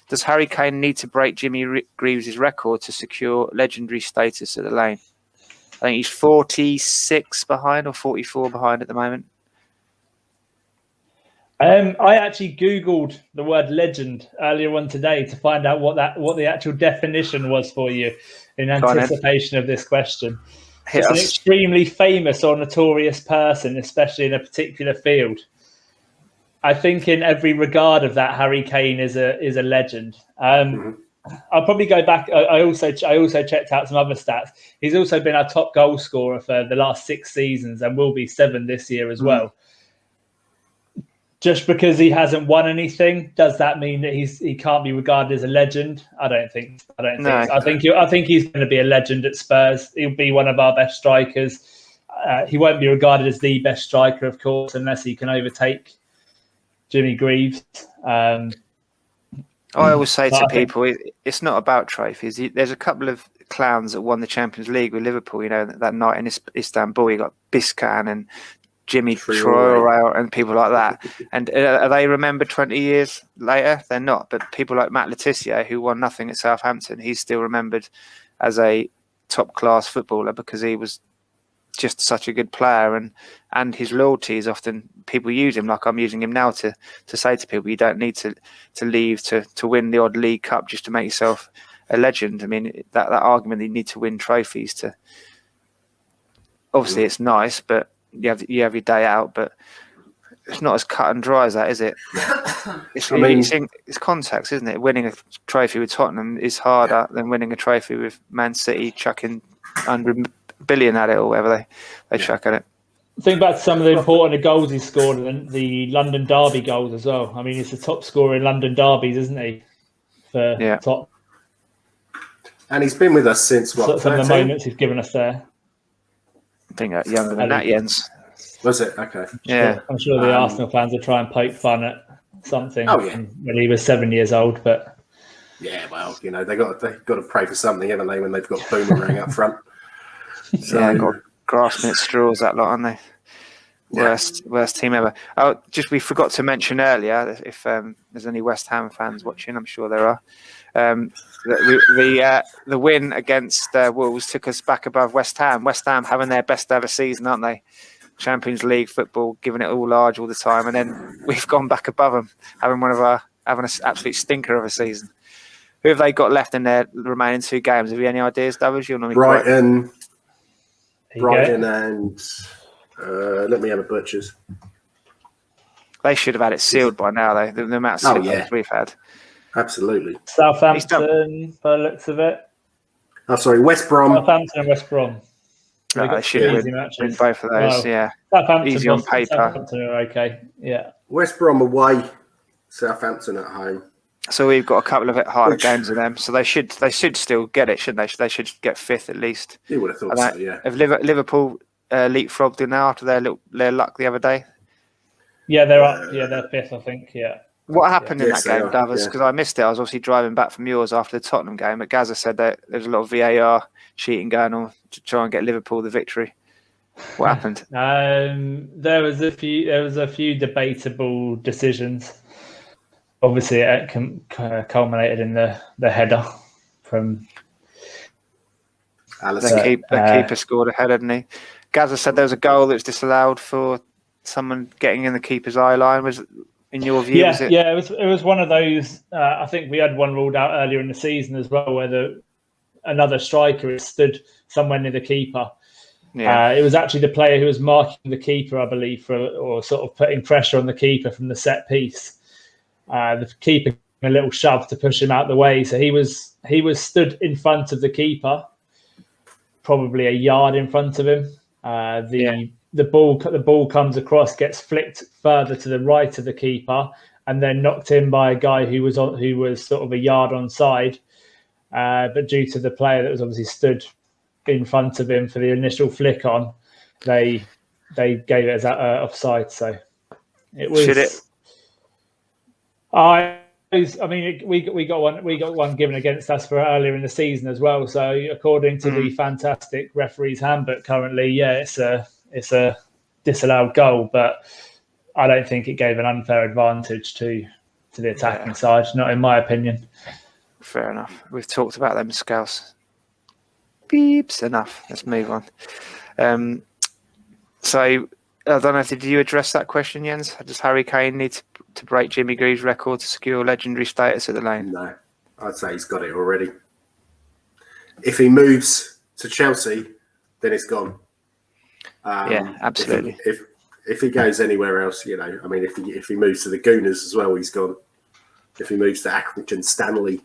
Does Harry Kane need to break Jimmy Greaves' record to secure legendary status at the Lane? I think he's 46 behind or 44 behind at the moment. I actually Googled the word legend earlier on today to find out what the actual definition was for you in anticipation of this question. It's an extremely famous or notorious person, especially in a particular field. I think in every regard of that, Harry Kane is a legend. I'll probably go back. I also checked out some other stats. He's also been our top goal scorer for the last 6 seasons and will be 7 this year as well. Just because he hasn't won anything, does that mean that he can't be regarded as a legend? I don't think. I think he's going to be a legend at Spurs. He'll be one of our best strikers. He won't be regarded as the best striker, of course, unless he can overtake Jimmy Greaves. I always say to people, it's not about trophies. There's a couple of clowns that won the Champions League with Liverpool. You know, that night in Istanbul, you got Biscan and Jimmy Traore and people like that. And are they remembered 20 years later? They're not. But people like Matt Letizia, who won nothing at Southampton, he's still remembered as a top-class footballer because he was just such a good player, and his loyalty is often, people use him like I'm using him now to say to people, you don't need to leave to win the odd League Cup just to make yourself a legend. I mean, that argument that you need to win trophies to, obviously it's nice, but you have your day out, but it's not as cut and dry as that, is it? It's context, isn't it? Winning a trophy with Tottenham is harder than winning a trophy with Man City chucking 100 billion at it or whatever they chuck at it. Think back to some of the important goals he scored and the London Derby goals as well. I mean, he's the top scorer in London Derbies, isn't he? For Tottenham. And he's been with us since what? Some of the moments he's given us there. I think younger than that, Jens. Was it? Okay. Yeah. I'm sure the Arsenal fans will try and poke fun at something when he was 7 years old, but yeah, well, you know, they've got to pray for something, haven't they, when they've got Boomerang up front. So got grasping at straws, that lot, aren't they? Worst team ever. We forgot to mention earlier, if there's any West Ham fans watching, I'm sure there are. The win against Wolves took us back above West Ham. West Ham having their best ever season, aren't they? Champions League football, giving it all large all the time, and then we've gone back above them, having an absolute stinker of a season. Who have they got left in their remaining 2 games? Have you any ideas, Davies? Brighton and let me have a butcher's. They should have had it sealed by now, though. The amount of slip-ups we've had. Absolutely. Southampton, by the looks of it. Oh, sorry, West Brom. Southampton and West Brom. They should win both of those, Southampton, easy on paper. Southampton are okay, West Brom away, Southampton at home. So we've got a couple of harder games of them. So they should still get it, shouldn't they? They should get 5th at least. You would have thought so, yeah. Have Liverpool leapfrogged in now after their luck the other day? Yeah, they're up. Yeah, they're 5th, I think. Yeah. What happened in that game, Davos? Because I missed it. I was obviously driving back from yours after the Tottenham game. But Gaza said that there's a lot of VAR cheating going on to try and get Liverpool the victory. What happened? There was a few debatable decisions. Obviously, it culminated in the header from the keeper scored a header, didn't he? Gaza said there was a goal that was disallowed for someone getting in the keeper's eye line. Was in your view? It was one of those. I think we had one ruled out earlier in the season as well, where another striker stood somewhere near the keeper. Yeah. It was actually the player who was marking the keeper, I believe, or sort of putting pressure on the keeper from the set piece. The keeper gave him a little shove to push him out the way, so he was stood in front of the keeper, probably a yard in front of him. The ball comes across, gets flicked further to the right of the keeper, and then knocked in by a guy who was sort of a yard onside. But due to the player that was obviously stood in front of him for the initial flick on, they gave it as offside. So it was. Should it? We got one given against us for earlier in the season as well. So according to the fantastic referee's handbook currently, it's a disallowed goal, but I don't think it gave an unfair advantage to to the attacking side, not in my opinion. Fair enough. We've talked about them scouts. Beeps. Enough. Let's move on. So I don't know if did you address that question, Jens? Does Harry Kane need to break Jimmy Greaves' record to secure legendary status at the Lane? No, I'd say he's got it already. If he moves to Chelsea, then it's gone. Yeah, absolutely. If he goes anywhere else, you know, I mean, if he moves to the Gooners as well, he's gone. If he moves to Accrington Stanley,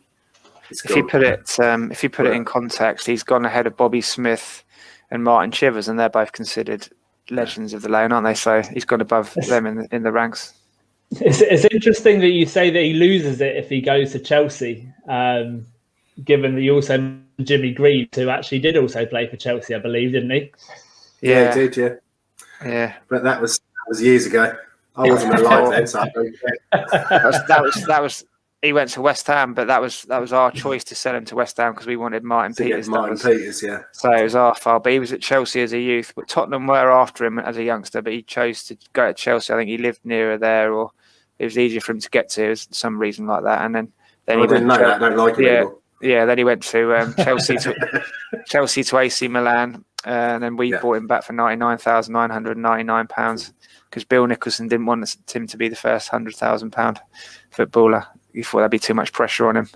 he's gone. If you put it in context, he's gone ahead of Bobby Smith and Martin Chivers, and they're both considered legends of the Lane, aren't they? So he's gone above them in the ranks. It's interesting that you say that he loses it if he goes to Chelsea, given that you also mentioned Jimmy Greaves, who actually did also play for Chelsea, I believe, didn't he? Yeah, he did, yeah. But that was years ago. I wasn't alive then, so I don't care. That was. He went to West Ham, but that was our choice to sell him to West Ham because we wanted Martin Peters. Peters, yeah. So it was our fault. But he was at Chelsea as a youth. But Tottenham were after him as a youngster, but he chose to go to Chelsea. I think he lived nearer there, or it was easier for him to get to. Some reason like that. And then he didn't know that. I don't like him anymore. Yeah. Then he went to Chelsea to AC Milan, and then we bought him back for £99,999 because Bill Nicholson didn't want him to be the first £100,000 footballer. He thought that'd be too much pressure on him.